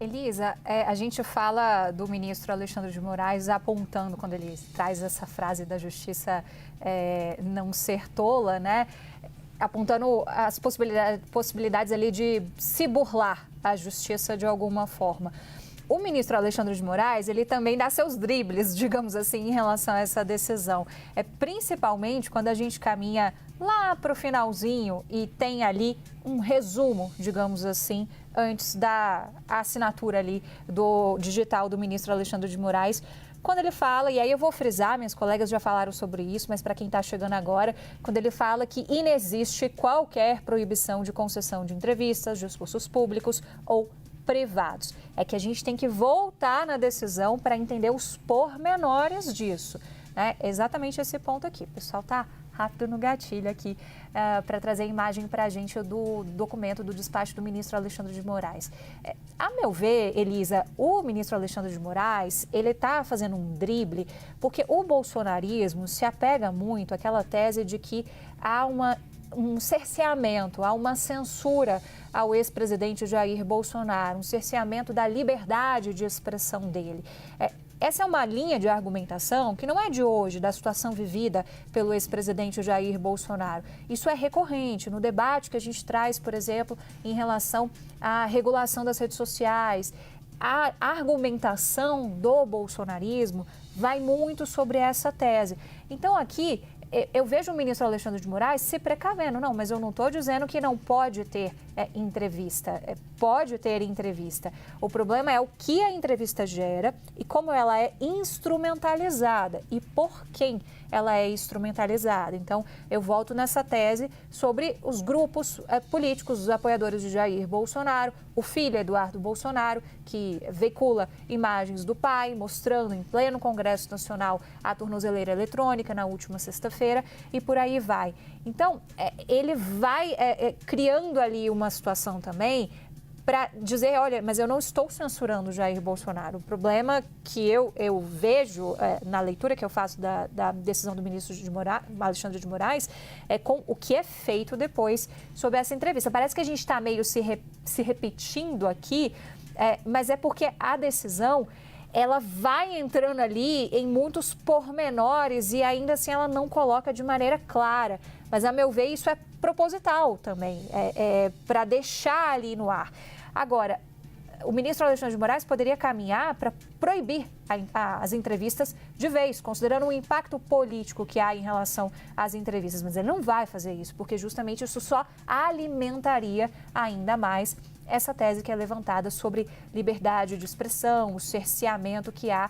Elisa, a gente fala do ministro Alexandre de Moraes apontando, quando ele traz essa frase da justiça não ser tola, né? Apontando as possibilidades ali de se burlar a justiça de alguma forma. O ministro Alexandre de Moraes, ele também dá seus dribles, digamos assim, em relação a essa decisão. Principalmente quando a gente caminha lá para o finalzinho e tem ali um resumo, digamos assim, antes da assinatura ali do digital do ministro Alexandre de Moraes, quando ele fala, e aí eu vou frisar, minhas colegas já falaram sobre isso, mas para quem está chegando agora, quando ele fala que inexiste qualquer proibição de concessão de entrevistas, discursos públicos ou privados. É que a gente tem que voltar na decisão para entender os pormenores disso, né? Exatamente esse ponto aqui. O pessoal está rápido no gatilho aqui para trazer a imagem para a gente do documento do despacho do ministro Alexandre de Moraes. A meu ver, Elisa, o ministro Alexandre de Moraes, ele está fazendo um drible porque o bolsonarismo se apega muito àquela tese de que há um cerceamento, há uma censura ao ex-presidente Jair Bolsonaro, um cerceamento da liberdade de expressão dele. Essa é uma linha de argumentação que não é de hoje, da situação vivida pelo ex-presidente Jair Bolsonaro. Isso é recorrente no debate que a gente traz, por exemplo, em relação à regulação das redes sociais. A argumentação do bolsonarismo vai muito sobre essa tese. Então, aqui, eu vejo o ministro Alexandre de Moraes se precavendo. Não, mas eu não estou dizendo que não pode ter entrevista. Pode ter entrevista. O problema é o que a entrevista gera e como ela é instrumentalizada e por quem ela é instrumentalizada. Então, eu volto nessa tese sobre os grupos políticos, os apoiadores de Jair Bolsonaro, o filho Eduardo Bolsonaro, que veicula imagens do pai, mostrando em pleno Congresso Nacional a tornozeleira eletrônica na última sexta-feira e por aí vai. Então, ele vai criando ali uma situação também para dizer, olha, mas eu não estou censurando o Jair Bolsonaro. O problema que eu vejo na leitura que eu faço da decisão do ministro Alexandre de Moraes é com o que é feito depois sobre essa entrevista. Parece que a gente está meio se repetindo aqui, mas é porque a decisão ela vai entrando ali em muitos pormenores e ainda assim ela não coloca de maneira clara. Mas, a meu ver, isso é proposital também, para deixar ali no ar. Agora, o ministro Alexandre de Moraes poderia caminhar para proibir as entrevistas de vez, considerando o impacto político que há em relação às entrevistas. Mas ele não vai fazer isso, porque justamente isso só alimentaria ainda mais essa tese que é levantada sobre liberdade de expressão, o cerceamento que há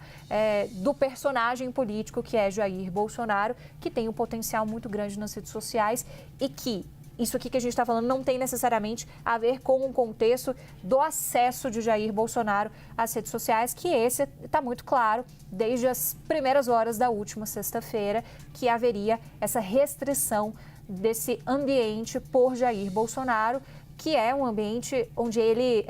do personagem político que é Jair Bolsonaro, que tem um potencial muito grande nas redes sociais e que isso aqui que a gente está falando não tem necessariamente a ver com o contexto do acesso de Jair Bolsonaro às redes sociais, que esse está muito claro desde as primeiras horas da última sexta-feira, que haveria essa restrição desse ambiente por Jair Bolsonaro, que é um ambiente onde ele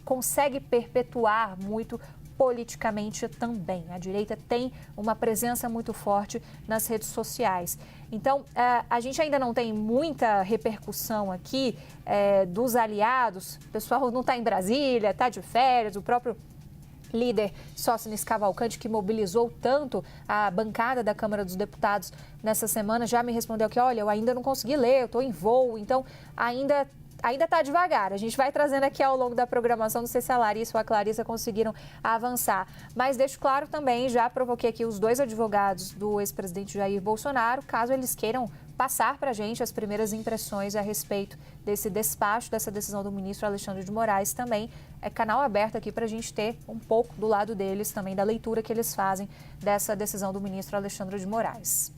consegue perpetuar muito politicamente também. A direita tem uma presença muito forte nas redes sociais. Então, a gente ainda não tem muita repercussão aqui dos aliados. O pessoal não está em Brasília, está de férias, o próprio líder Sóstenes Cavalcante, que mobilizou tanto a bancada da Câmara dos Deputados nessa semana, já me respondeu que, olha, eu ainda não consegui ler, eu estou em voo, então ainda está devagar. A gente vai trazendo aqui ao longo da programação, não sei se a Larissa ou a Clarissa conseguiram avançar. Mas deixo claro também, já provoquei aqui os dois advogados do ex-presidente Jair Bolsonaro, caso eles queiram passar para a gente as primeiras impressões a respeito desse despacho, dessa decisão do ministro Alexandre de Moraes também. É canal aberto aqui para a gente ter um pouco do lado deles também, da leitura que eles fazem dessa decisão do ministro Alexandre de Moraes.